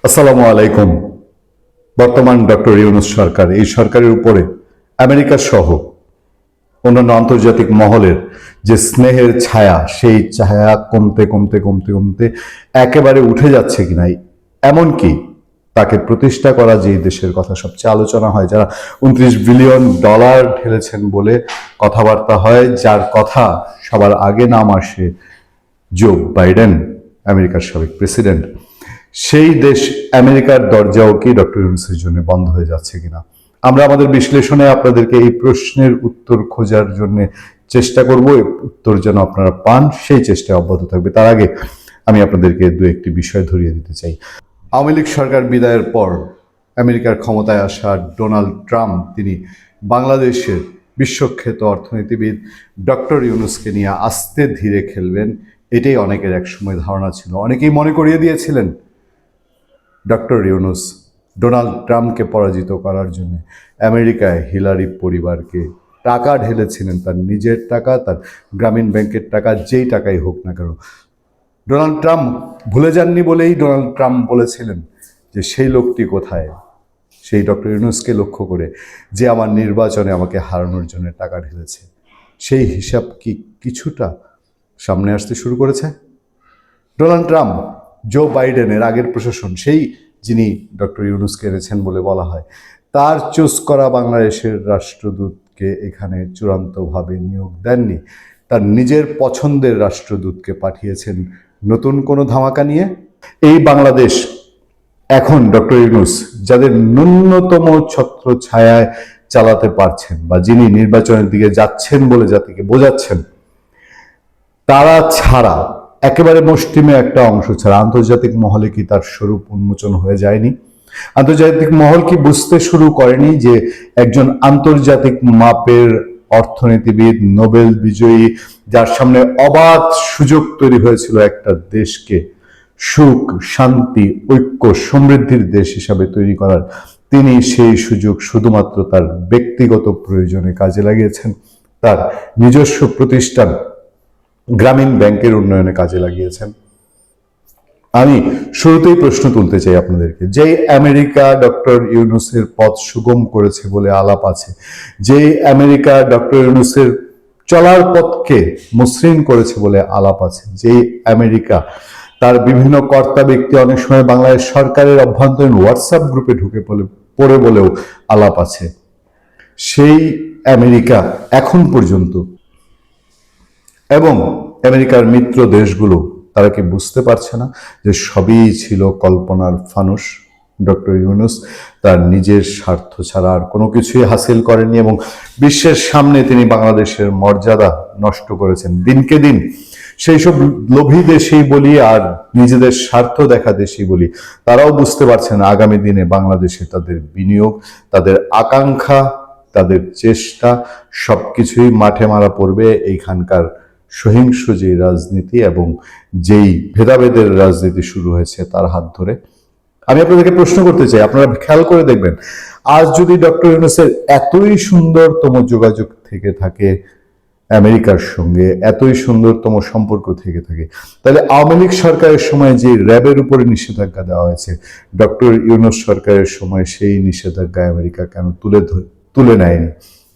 আসসালামু আলাইকুম। বর্তমান ডক্টর ইউনূস সরকার, এই সরকারের উপরে আমেরিকা সহ অন্যান্য আন্তর্জাতিক মহলের যে স্নেহের ছায়া, সেই ছায়া কমতে কমতে কমতে কমতে একেবারে উঠে যাচ্ছে কিনা, এমনকি তাকে প্রতিষ্ঠা করা যে দেশের কথা সবচেয়ে আলোচনা হয়, যারা $29 বিলিয়ন ঢেলেছেন বলে কথাবার্তা হয়, যার কথা সবার আগে নাম আসে জো বাইডেন, আমেরিকার সাবেক প্রেসিডেন্ট, সেই দেশ আমেরিকার দরজাও কি ডক্টর ইউনূসের জন্য বন্ধ হয়ে যাচ্ছে কিনা? আমরা আমাদের বিশ্লেষণে আপনাদেরকে এই প্রশ্নের উত্তর খোঁজার জন্য চেষ্টা করব। উত্তর যেন আপনারা পান, সেই চেষ্টায় অব্যাহত থাকবে। তার আগে আমি আপনাদেরকে দু একটি বিষয় ধরিয়ে দিতে চাই। আওয়ামী লীগ সরকার বিদায়ের পর আমেরিকার ক্ষমতায় আসা ডোনাল্ড ট্রাম্প, তিনি বাংলাদেশের বিশ্বখ্যাত অর্থনীতিবিদ ডক্টর ইউনূসকে নিয়ে আস্তে ধীরে খেলবেন, এটাই অনেকের একসময় ধারণা ছিল। অনেকেই মনে করিয়ে দিয়েছিলেন ডক্টর ইউনূস ডোনাল্ড ট্রাম্পকে পরাজিত করার জন্য আমেরিকায় হিলারি পরিবারকে টাকা ঢেলেছিলেন, তার নিজের টাকা, তার গ্রামীণ ব্যাংকের টাকা, যেই টাকাই হোক না কেন। ডোনাল্ড ট্রাম্প ভুলে যাননি বলেই ডোনাল্ড ট্রাম্প বলেছিলেন যে সেই লোকটি কোথায়, সেই ডক্টর ইউনূসকে লক্ষ্য করে, যে আমার নির্বাচনে আমাকে হারানোর জন্য টাকা ঢেলেছে। সেই হিসাব কি কিছুটা সামনে আসতে শুরু করেছে? ডোনাল্ড ট্রাম্প, জো বাইডেনের আগের প্রশাসন, সেই যিনি ডক্টর ইউনূসকে এনেছেন বলে বলা হয়, তার চুজ করা বাংলাদেশের রাষ্ট্রদূতকে এখানে চূড়ান্তভাবে নিয়োগ দেননি, তার নিজের পছন্দের রাষ্ট্রদূতকে পাঠিয়েছেন নতুন কোনো ধামাকা নিয়ে। এই বাংলাদেশ এখন ডক্টর ইউনূস যাদের ন্যূনতম ছত্র ছায়ায় চালাতে পারছেন, বা যিনি নির্বাচনের দিকে যাচ্ছেন বলে জাতিকে বোঝাচ্ছেন, তারা ছাড়া, একেবারে মুষ্টিমে একটা অংশ ছাড়া আন্তর্জাতিক মহলে কি তার স্বরূপ উন্মোচন হয়ে যায়নি? আন্তর্জাতিক মহল কি বুঝতে শুরু করেনি যে একজন আন্তর্জাতিক মাপের অর্থনীতিবিদ, নোবেল বিজয়ী, যার সামনে অবাধ সুযোগ তৈরি হয়েছিল একটা দেশকে সুখ, শান্তি, ঐক্য, সমৃদ্ধির দেশ হিসাবে তৈরি করার, তিনি সেই সুযোগ শুধুমাত্র তার ব্যক্তিগত প্রয়োজনে কাজে লাগিয়েছেন, তার নিজস্ব প্রতিষ্ঠান গ্রামীণ ব্যাংকের উন্নয়নে কাজে লাগিয়েছেন। আমি শুরুতেই প্রশ্ন তুলতে চাই আপনাদেরকে, যেই আমেরিকা ডক্টর ইউনূসের পথ সুগম করেছে বলে আলাপ আছে, যেই আমেরিকা ডক্টর ইউনূসের চলার পথকে মসৃণ করেছে বলে আলাপ আছে, যেই আমেরিকা তার বিভিন্ন কর্তা ব্যক্তি অনেক সময় বাংলাদেশ সরকারের অভ্যন্তরীণ হোয়াটসঅ্যাপ গ্রুপে ঢুকে পড়ে বলেও আলাপ আছে, সেই আমেরিকা এখন পর্যন্ত, এবং আমেরিকার মিত্র দেশগুলো, তারা কি বুঝতে পারছে না যে সবই ছিল কল্পনার ফানুস? ডক্টর ইউনূস তার নিজের স্বার্থ ছাড়া আর কোনো কিছুই হাসিল করেননি, এবং বিশ্বের সামনে তিনি বাংলাদেশের মর্যাদা নষ্ট করেছেন দিনকে দিন। সেই সব লোভী দেশই বলি আর নিজেদের স্বার্থ দেখা দেশই বলি, তারাও বুঝতে পারছেন আগামী দিনে বাংলাদেশে তাদের বিনিয়োগ, তাদের আকাঙ্ক্ষা, তাদের চেষ্টা সবকিছুই মাঠে মারা পড়বে এইখানকার সহিংস যে রাজনীতি এবং যেই ভেদাভেদের রাজনীতি শুরু হয়েছে তার হাত ধরে। আমি আপনাদেরকে প্রশ্ন করতে চাই, আপনারা খেয়াল করে দেখবেন, আজ যদি ডক্টর ইউনূসের এতই সুন্দরতম যোগাযোগ থেকে থাকে আমেরিকার সঙ্গে, এতই সুন্দরতম সম্পর্ক থেকে থাকে, তাহলে আওয়ামী লীগ সরকারের সময় যে র্যাবের উপরে নিষেধাজ্ঞা দেওয়া হয়েছে, ডক্টর ইউনূস সরকারের সময় সেই নিষেধাজ্ঞা আমেরিকা কেন তুলে নেয়নি?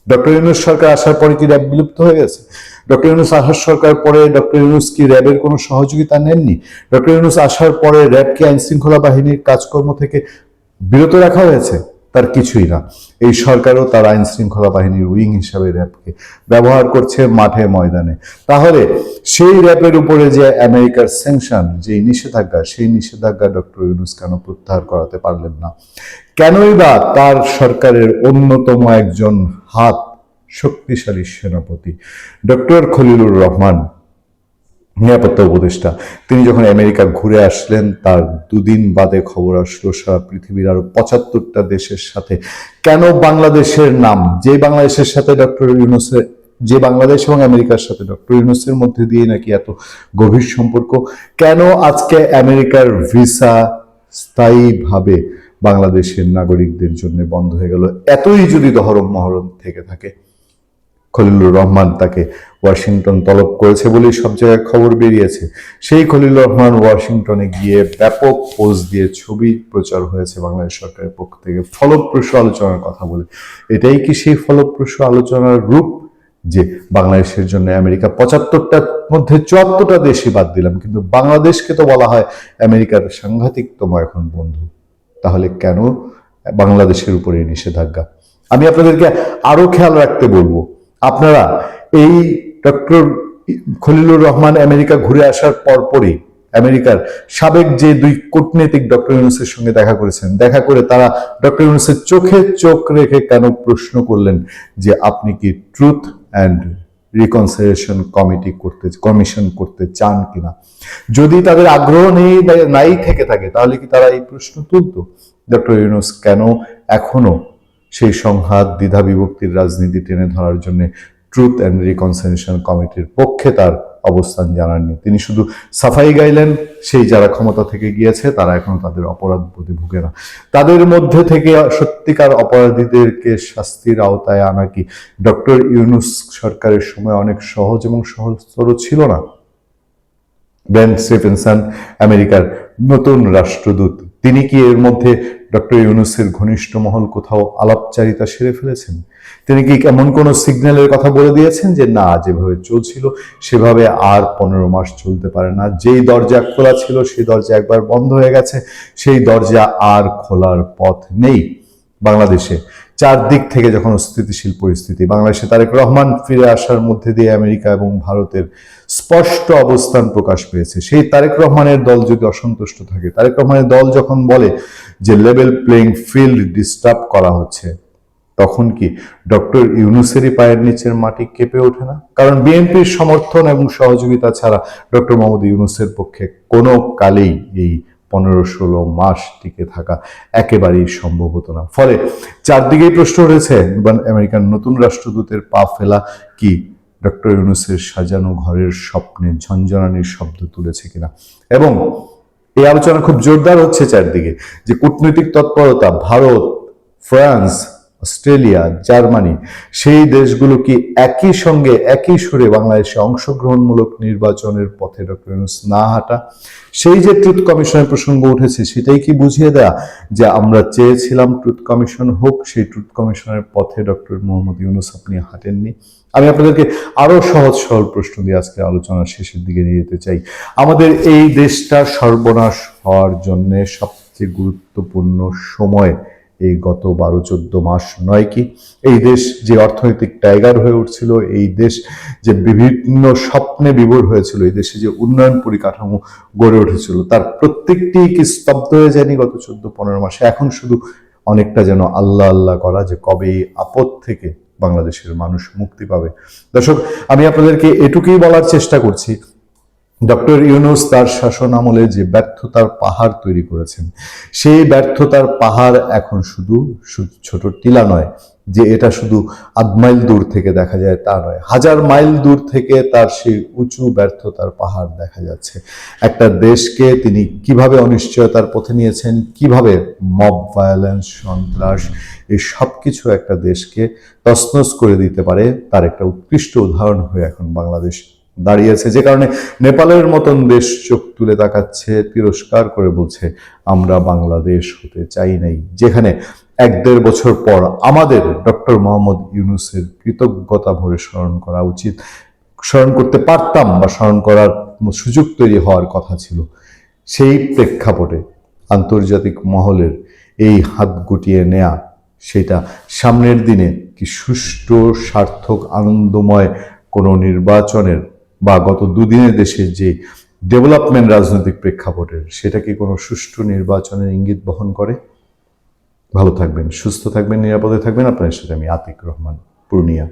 ডক্টর ইউনূস সরকার আসার পরে কি র্যাব বিলুপ্ত হয়ে গেছে? ডক্টর ইউনূস আসার সরকার পরে ডক্টর ইউনূস কি র্যাবের কোনো সহযোগিতা নেননি? ডক্টর ইউনূস আসার পরে র্যাবকে আইন শৃঙ্খলা বাহিনীর কাজকর্ম থেকে বিরত রাখা হয়েছে? তার কিছুই না। এই সরকারও তার আইন শৃঙ্খলা বাহিনীর উইং হিসাবে র্যাবকে ব্যবহার করছে মাঠে ময়দানে। তাহলে সেই র্যাবের উপরে যে আমেরিকার স্যাংশন, যে নিষেধাজ্ঞা, সেই নিষেধাজ্ঞা ডক্টর ইউনূস কেন প্রত্যাহার করাতে পারলেন না? কেনই বা তার সরকারের অন্যতম একজন হাত শক্তিশালী সেনাপতি ডক্টর খলিলুর রহমান, নিরাপত্তা উপদেষ্টা, তিনি যখন আমেরিকা ঘুরে আসলেন, তার দুদিন বাদে খবর আসলো সারা পৃথিবীর আরো 75টা দেশের সাথে কেন বাংলাদেশের নাম, যে বাংলাদেশের সাথে ডক্টর ইউনূসের, যে বাংলাদেশ এবং আমেরিকার সাথে ডক্টর ইউনূসের মধ্যে দিয়ে নাকি এত গভীর সম্পর্ক, কেন আজকে আমেরিকার ভিসা স্থায়ীভাবে বাংলাদেশের নাগরিকদের জন্য বন্ধ হয়ে গেল? এতই যদি দহরম মহরম থেকে থাকে, খলিলুর রহমান তাকে ওয়াশিংটন তলব করেছে বলেই সব জায়গায় খবর বেরিয়েছে। সেই খলিলুর রহমান ওয়াশিংটনে গিয়ে ব্যাপক পোজ দিয়ে ছবি প্রচার হয়েছে বাংলাদেশ সরকারের পক্ষ থেকে ফলপ্রসূ আলোচনার কথা বলে। এটাই কি সেই ফলপ্রসূ আলোচনার রূপ, যে বাংলাদেশের জন্য আমেরিকা 75টার মধ্যে 74টা দেশই বাদ দিলাম, কিন্তু বাংলাদেশকে তো বলা হয় আমেরিকার সাংঘাতিকতম এখন বন্ধু। তাহলে কেন বাংলাদেশের উপরে নিষেধাজ্ঞা? আমি আপনাদেরকে আরো খেয়াল রাখতে বলবো, আপনারা এই ডক্টর খলিলুর রহমান আমেরিকা ঘুরে আসার পরপরই আমেরিকার সাবেক যে দুই কূটনীতিক ডক্টর ইউনূসের সঙ্গে দেখা করেছেন, দেখা করে তারা ডক্টর ইউনূসের চোখে চোখ রেখে কেন প্রশ্ন করলেন যে আপনি কি ট্রুথ অ্যান্ড রিকনসিলিয়েশন কমিশন করতে চান কিনা। যদি তাদের আগ্রহ নাই থেকে থাকে তাহলে কি তারা এই প্রশ্ন তুলতো? ডক্টর ইউনূস কেন এখনো সেই সংঘাত দ্বিধা বিভক্তির রাজনীতি টেনে ধরার জন্য ট্রুথ অ্যান্ড রিকনসিলিয়েশন কমিটির পক্ষে তার অবস্থান জানাননি? তিনি শুধু সাফাই গাইলেন, সেই যারা ক্ষমতা থেকে গিয়েছে তারা এখনো তাদের অপরাধ বোধে ভুগে না। তাদের মধ্যে থেকে সত্যিকার অপরাধীদেরকে শাস্তির আওতায় আনা কি ডক্টর ইউনূস সরকারের সময় অনেক সহজ এবং সহজতর ছিল না? ব্রেন স্টিফেনসন আমেরিকার নতুন রাষ্ট্রদূত, তিনি কি এর মধ্যে ডক্টর ইউনূসের ঘনিষ্ঠ মহল কোথাও আলাপচারিতা সেরে ফেলেছেন? তিনি কি এমন কোনো সিগন্যালের কথা বলে দিয়েছেন যে না, যেভাবে চলছিল সেভাবে আর 15 মাস চলতে পারে না, যেই দরজা খোলা ছিল সেই দরজা একবার বন্ধ হয়ে গেছে, সেই দরজা আর খোলার পথ নেই? বাংলাদেশে চারদিক থেকে যখন স্থিতিশীল পরিস্থিতি, বাংলাদেশে তারেক রহমান ফিরে আসার মধ্যে দিয়ে আমেরিকা এবং ভারতের স্পষ্ট অবস্থান প্রকাশ পেয়েছে। সেই তারেক রহমানের দল যদি অসন্তুষ্ট থাকে, তারেক রহমানের দল যখন বলে যে লেভেল প্লেইং ফিল্ড ডিস্টার্ব করা হচ্ছে, তখন কি ডক্টর ইউনূসেরই পায়ের নিচের মাটি কেঁপে ওঠে না? কারণ বিএনপির সমর্থন এবং সহযোগিতা ছাড়া ডক্টর মোহাম্মদ ইউনূসের পক্ষে কোনো কালেই এই 15-16 মাস টিকে থাকা একেবারেই সম্ভব হতো না। ফলে চারদিকেই প্রশ্ন উঠেছে, আমেরিকার নতুন রাষ্ট্রদূতের পা ফেলা কি ডক্টর ইউনূসের সাজানো ঘরের স্বপ্নে ঝনঝনানির শব্দ তুলেছে কিনা। এবং এই আলোচনা খুব জোরদার হচ্ছে চারদিকে যে কূটনৈতিক তৎপরতা, ভারত, ফ্রান্স, অস্ট্রেলিয়া, জার্মানি, সেই দেশগুলো কি একই সঙ্গে একই সুরে বাংলাদেশে অংশগ্রহণমূলক নির্বাচনের পথে ডক্টর ইউনূস না হাঁটা, সেই যে ট্রুথ কমিশনের প্রসঙ্গ উঠেছে সেটাই কি বুঝিয়ে দেয়া যে আমরা চেয়েছিলাম ট্রুথ কমিশন হোক, সেই ট্রুথ কমিশনের পথে ডক্টর মোহাম্মদ ইউনূস আপনি হাঁটেননি? আমি আপনাদেরকে আরো সহজ সরল প্রশ্ন দিয়ে আজকে আলোচনার শেষের দিকে নিয়ে যেতে চাই। আমাদের এই দেশটা সর্বনাশ হওয়ার জন্য সবচেয়ে গুরুত্বপূর্ণ সময় এই গত 12-14 মাস নয় কি? এই দেশ যে অর্থনৈতিক টাইগার হয়ে উঠছিল, এই দেশ যে বিভিন্ন স্বপ্নে বিভোর হয়েছিল, এই দেশে যে উন্নয়ন পরিকাঠামো গড়ে উঠেছিল, তার প্রত্যেকটি কি স্তব্ধ হয়ে যায়নি গত 14-15 মাসে? এখন শুধু অনেকটা যেন আল্লাহ আল্লাহ করা যে কবে এই আপদ থেকে বাংলাদেশের মানুষ মুক্তি পাবে। দর্শক, আমি আপনাদেরকে এটুকুই বলার চেষ্টা করছি, ডক্টর ইউনূস তার শাসন আমলে যে ব্যর্থতার পাহাড় তৈরি করেছেন, সেই ব্যর্থতার পাহাড় এখন শুধু ছোট টিলা নয়, যে এটা শুধু আধ মাইল দূর থেকে দেখা যায় তা নয়, 1000 মাইল দূর থেকে তার সেই উঁচু ব্যর্থতার পাহাড় দেখা যাচ্ছে। একটা দেশকে তিনি কিভাবে অনিশ্চয়তার পথে নিয়েছেন, কিভাবে মব ভায়োলেন্স, সন্ত্রাস, এই সব কিছু একটা দেশকে তছনছ করে দিতে পারে, তার একটা উৎকৃষ্ট উদাহরণ হয়ে এখন বাংলাদেশ দাঁড়িয়েছে। যে কারণে নেপালের মতন দেশ চোখ তুলে তাকাচ্ছে, তিরস্কার করে বলছে আমরা বাংলাদেশ হতে চাই নাই। যেখানে 1-1.5 বছর পর আমাদের ডক্টর মোহাম্মদ ইউনূসের কৃতজ্ঞতা ভরে স্মরণ করা উচিত, স্মরণ করতে পারতাম বা স্মরণ করার সুযোগ তৈরি হওয়ার কথা ছিল। সেই প্রেক্ষাপটে আন্তর্জাতিক মহলের এই হাত গুটিয়ে নেয়া, সেটা সামনের দিনে কি সুষ্ঠু, সার্থক, আনন্দময় কোনো নির্বাচনের বা গত দুদিনের দেশের যে ডেভেলপমেন্ট রাজনৈতিক প্রেক্ষাপটের, সেটা কি কোনো সুষ্ঠু নির্বাচনের ইঙ্গিত বহন করে? ভালো থাকবেন, সুস্থ থাকবেন, নিরাপদে থাকবেন। আপনার সাথে আমি আতিক রহমান, পূর্ণিয়া।